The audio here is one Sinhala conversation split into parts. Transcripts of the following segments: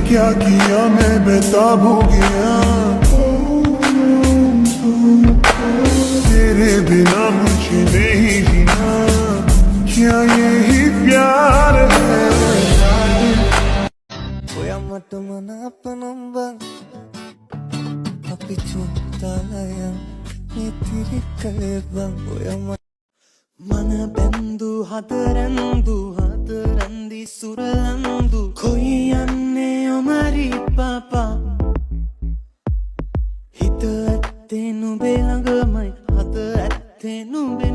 क्या किया मैं बेताब हो गया तेरे बिना मुझे नहीं जीना क्या यही प्यार है मत मना पनंबं අපි චුත්තාලයන් නිතිරි කලබං ඔය මන බැන්දු හතරන්දි සුරලන්දු කොයි යන්නේ ඔමරි පාපා හිත ඇත්තේ නුඹේ ළඟමයි හත ඇත්තේ නුඹේ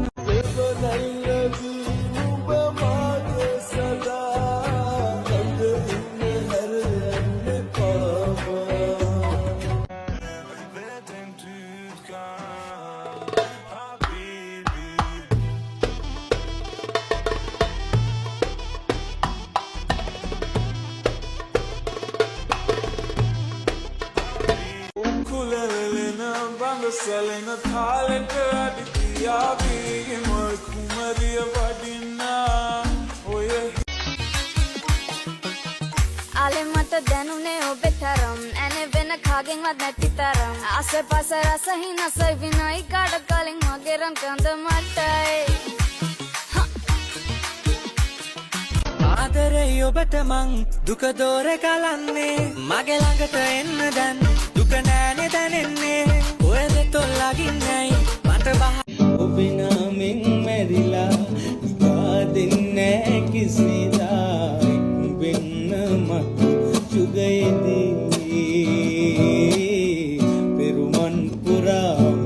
Selena talent aditya bi mal kumariya vadina oye ale mata danune obe taram ane vena khagen wat nati taram ase pase rasa hi nasai vinai kada kalin mageram kanda mattai ආදරේ ඔබට මං දුක දෝරේ කලන්නේ මගේ ළඟට එන්න දැන් දුක නෑනේ දැනෙන්නේ ඔය දෙතොල්ලගින්නයි මට බහ ඔබේ නාමෙන් මැරිලා දෙන්නේ කිසිදා වෙන්න මත් සුගයේදී පෙරුමන් පුරා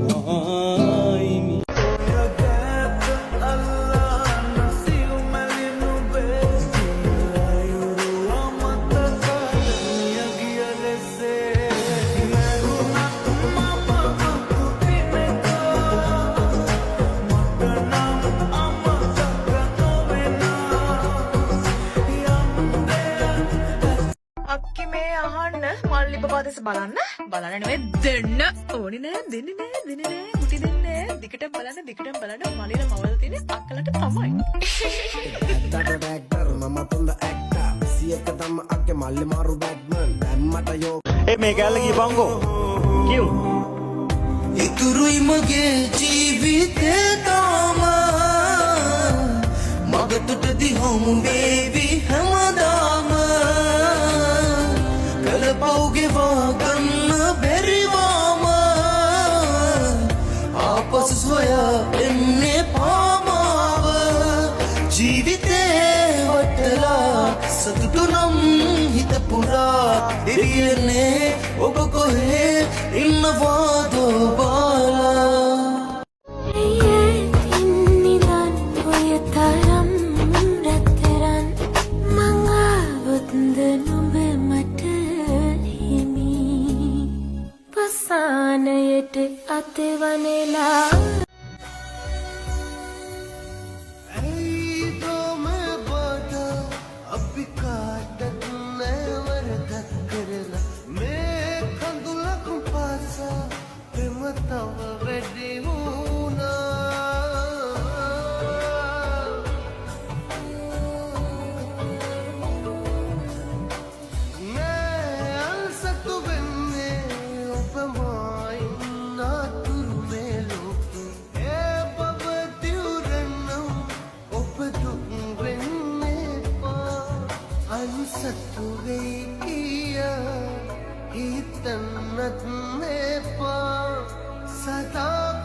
අක්කි මේ අහන්න මල්ලි බබාදස බලන්න නෙවෙයි දෙන්න ඕනි නෑ දෙන්නේ නෑ කුටි දෙන්නේ දිගට බලන්න මලින මවල තියෙන අක්කලට තමයි ඇත්තට ඩැක්ටර් මම තුන්ද ඇක්ටර් සියක තම අක්කේ මල්ලි මාරු බැට්මන් දැම්මට යෝ මේ කැල්ල ගියපන්කෝ කියු ඉතුරුයි මගේ ජීවිතේ තාම මගටට දිහොමු වේවි හැමදාම කලපවුගේ වාගන්න බැරිවාම ආපසු සොයා එන්නේ පාමාව ජීවිතේ වටලා සතුටු නම් හිත පුරා දෙවියනේ ඔබ කොහේ ඉන්නවාදෝ බාලා පසානයට අතවනලා සතු වෙයි කියා හිතන්නත් මේපා සදා